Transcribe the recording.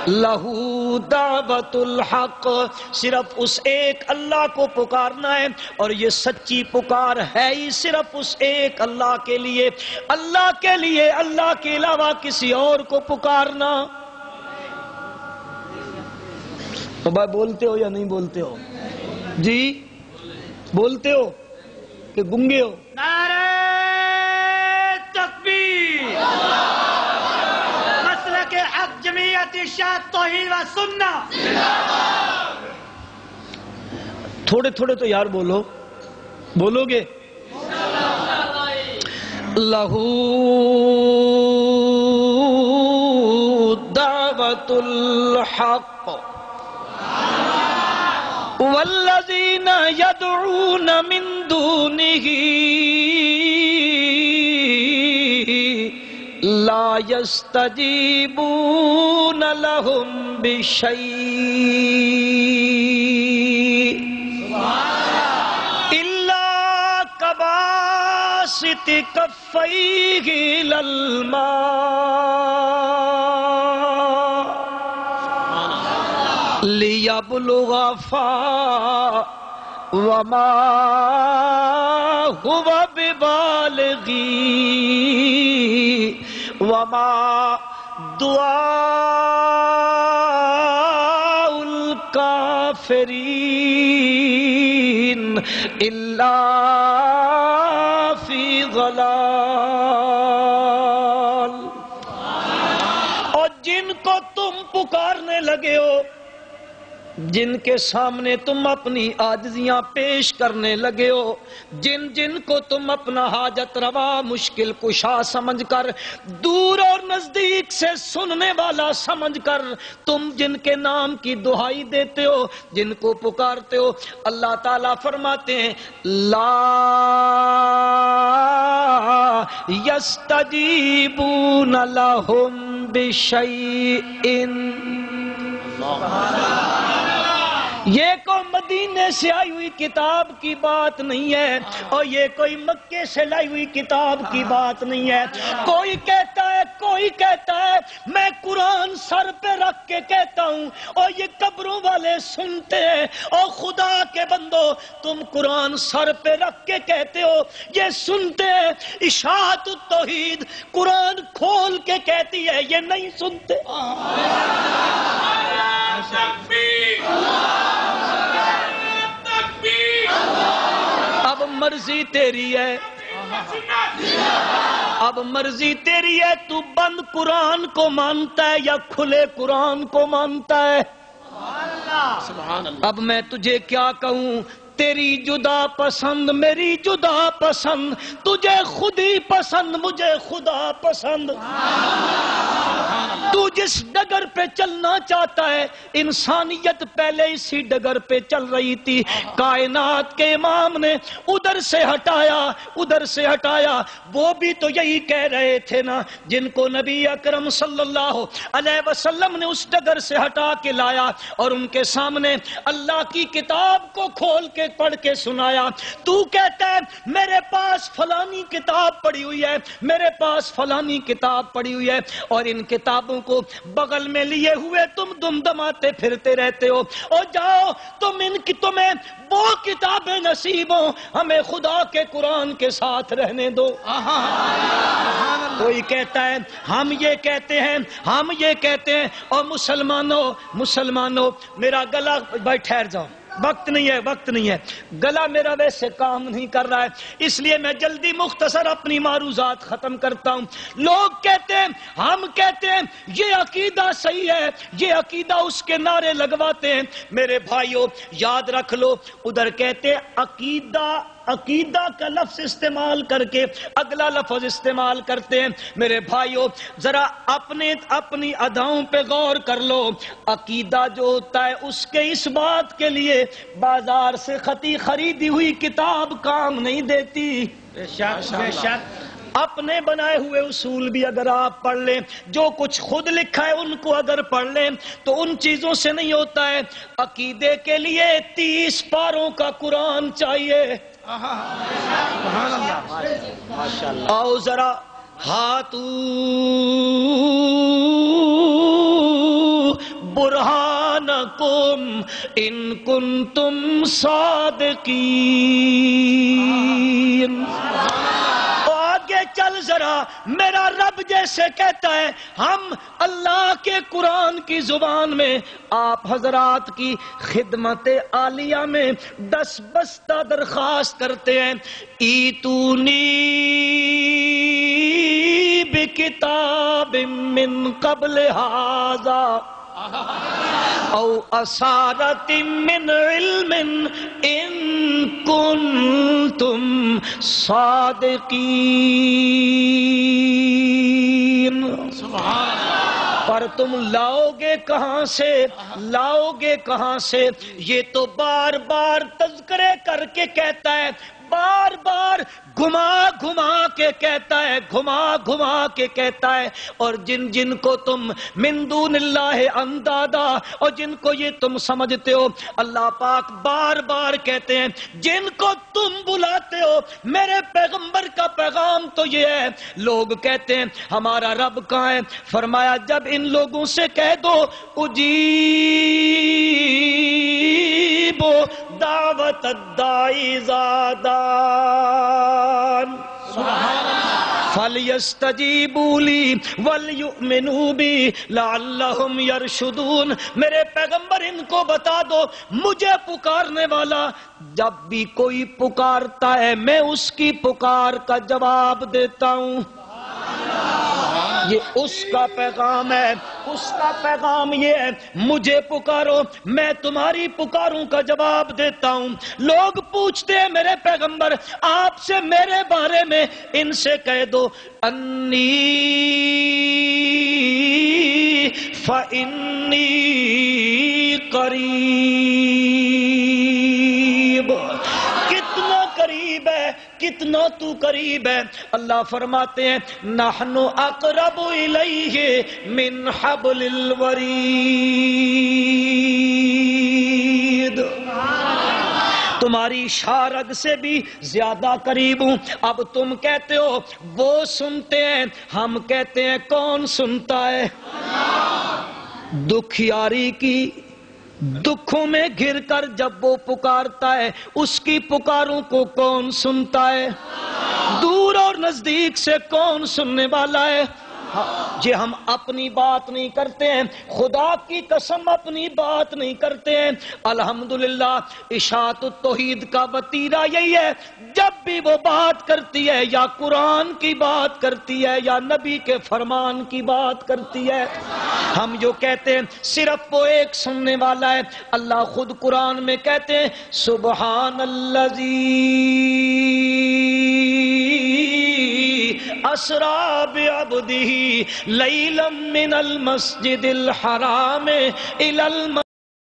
لہو دعوت الحق، صرف اس ایک اللہ کو پکارنا ہے، اور یہ سچی پکار ہے ہی صرف اس ایک اللہ کے لیے، اللہ کے لیے، اللہ کے علاوہ کسی اور کو پکارنا۔ تو بھائی بولتے ہو یا نہیں بولتے ہو؟ جی بولتے ہو کہ گنگے ہو؟ نعرہ تکبیر، مسلک حق جمعیت ارشاد توحید و سنت۔ تھوڑے تھوڑے تو یار بولو، بولو گے؟ لہو دعوت الحق والذین یدعون من دونہ لا یستجیبون لهم بشیء الا کباسط کفیہ الی الماء لیبلغ فاہ وما هو ببالغی وما دعاء الکافرین الا فی ضلال۔ اور جن کو تم پکارنے لگے ہو، جن کے سامنے تم اپنی عاجزیاں پیش کرنے لگے ہو، جن جن کو تم اپنا حاجت روا مشکل کشا سمجھ کر، دور اور نزدیک سے سننے والا سمجھ کر تم جن کے نام کی دہائی دیتے ہو، جن کو پکارتے ہو، اللہ تعالیٰ فرماتے ہیں لا یستجیبون لہم بشیء۔ یہ کوئی مدینے سے آئی ہوئی کتاب کی بات نہیں ہے، اور یہ کوئی مکے سے لائی ہوئی کتاب کی بات نہیں ہے۔ کوئی کہتا ہے میں قرآن سر پہ رکھ کے کہتا ہوں، اور یہ قبروں والے سنتے ہیں۔ اور خدا کے بندو، تم قرآن سر پہ رکھ کے کہتے ہو، یہ سنتے ہیں۔ اشاعت التوحید قرآن کھول کے کہتی ہے، یہ نہیں سنتے۔ اب مرضی تیری ہے، اب مرضی تیری ہے، تو بند قرآن کو مانتا ہے یا کھلے قرآن کو مانتا ہے۔ اب میں تجھے کیا کہوں، تیری جدا پسند میری جدا پسند، تجھے خود ہی پسند مجھے خدا پسند۔ تو جس ڈگر پہ چلنا چاہتا ہے، انسانیت پہلے اسی ڈگر پہ چل رہی تھی، کائنات کے امام نے ادھر سے ہٹایا، وہ بھی تو یہی کہہ رہے تھے نا، جن کو نبی اکرم صلی اللہ علیہ وسلم نے اس ڈگر سے ہٹا کے لایا اور ان کے سامنے اللہ کی کتاب کو کھول کے پڑھ کے سنایا۔ تو کہتا ہے میرے پاس فلانی کتاب پڑی ہوئی ہے، میرے پاس فلانی کتاب پڑی ہوئی ہے، اور ان کتابوں کو بغل میں لیے ہوئے تم دمدماتے پھرتے رہتے ہو۔ اور جاؤ تمہیں وہ کتابیں نصیب ہوں، ہمیں خدا کے قرآن کے ساتھ رہنے دو۔ کوئی کہتا ہے ہم یہ کہتے ہیں، اور مسلمانوں میرا گلا، بھائی ٹھہر جاؤ، وقت نہیں ہے، گلا میرا ویسے کام نہیں کر رہا ہے، اس لیے میں جلدی مختصر اپنی معروضات ختم کرتا ہوں۔ لوگ کہتے ہیں، ہم کہتے ہیں یہ عقیدہ صحیح ہے، یہ عقیدہ، اس کے نعرے لگواتے ہیں۔ میرے بھائیوں یاد رکھ لو، ادھر کہتے ہیں عقیدہ کا لفظ استعمال کر کے اگلا لفظ استعمال کرتے ہیں۔ میرے بھائیوں ذرا اپنی اداؤں پہ غور کر لو۔ عقیدہ جو ہوتا ہے اس کے اس بات کے لیے بازار سے خریدی ہوئی کتاب کام نہیں دیتی۔ بے شک اپنے بنائے ہوئے اصول بھی اگر آپ پڑھ لیں، جو کچھ خود لکھا ہے ان کو اگر پڑھ لیں تو ان چیزوں سے نہیں ہوتا ہے۔ عقیدے کے لیے 30 پاروں کا قرآن چاہیے۔ آؤ ذرا ہاتھ برہانکم ان کنتم صادقین۔ آگے چل ذرا، میرا رب جیسے کہتا ہے، ہم اللہ کے قرآن کی زبان میں آپ حضرات کی خدمت عالیہ میں 10 بستہ درخواست کرتے ہیں، ایتونی بکتاب من قبل ھذا او اثارت من علم ان کنتم صادقین۔ پر تم لاؤ گے کہاں سے، لاؤ گے کہاں سے؟ یہ تو بار بار تذکرے کر کے کہتا ہے، بار بار گھما گھما کے کہتا ہے، گھما گھما کے کہتا ہے۔ اور جن جن کو تم من دون اللہ اندادا، اور جن کو یہ تم سمجھتے ہو، اللہ پاک بار بار کہتے ہیں جن کو تم بلاتے ہو، میرے پیغمبر کا پیغام تو یہ ہے۔ لوگ کہتے ہیں ہمارا رب کہاں ہے؟ فرمایا جب ان لوگوں سے کہہ دو اجیبو دعوت الداعی زادان فَلْيَسْتَجِيبُوا لِي وَلْيُؤْمِنُوا بِي لَعَلَّهُمْ يَرْشُدُونَ۔ میرے پیغمبر ان کو بتا دو، مجھے پکارنے والا جب بھی کوئی پکارتا ہے میں اس کی پکار کا جواب دیتا ہوں۔ یہ اس کا پیغام ہے، اس کا پیغام یہ ہے، مجھے پکارو میں تمہاری پکاروں کا جواب دیتا ہوں۔ لوگ پوچھتے ہیں میرے پیغمبر آپ سے میرے بارے میں، ان سے کہہ دو انی فانی قریب۔ کتنا قریب ہے، کتنا تو قریب ہے۔ اللہ فرماتے ہیں نحن اقرب الیہ من حبل الورید، تمہاری شارگ سے بھی زیادہ قریب ہوں۔ اب تم کہتے ہو وہ سنتے ہیں، ہم کہتے ہیں کون سنتا ہے؟ دکھیاری کی دکھوں میں گر کر جب وہ پکارتا ہے، اس کی پکاروں کو کون سنتا ہے؟ دور اور نزدیک سے کون سننے والا ہے؟ یہ ہم اپنی بات نہیں کرتے ہیں، خدا کی قسم اپنی بات نہیں کرتے ہیں۔ الحمدللہ اشاعت التوحید کا وتیرہ یہی ہے، جب بھی وہ بات کرتی ہے یا قرآن کی بات کرتی ہے یا نبی کے فرمان کی بات کرتی ہے، ہم جو کہتے ہیں صرف وہ ایک سننے والا ہے۔ اللہ خود قرآن میں کہتے ہیں سبحان الذی اسرا بعبدہ لیلا من المسجد الحرام الی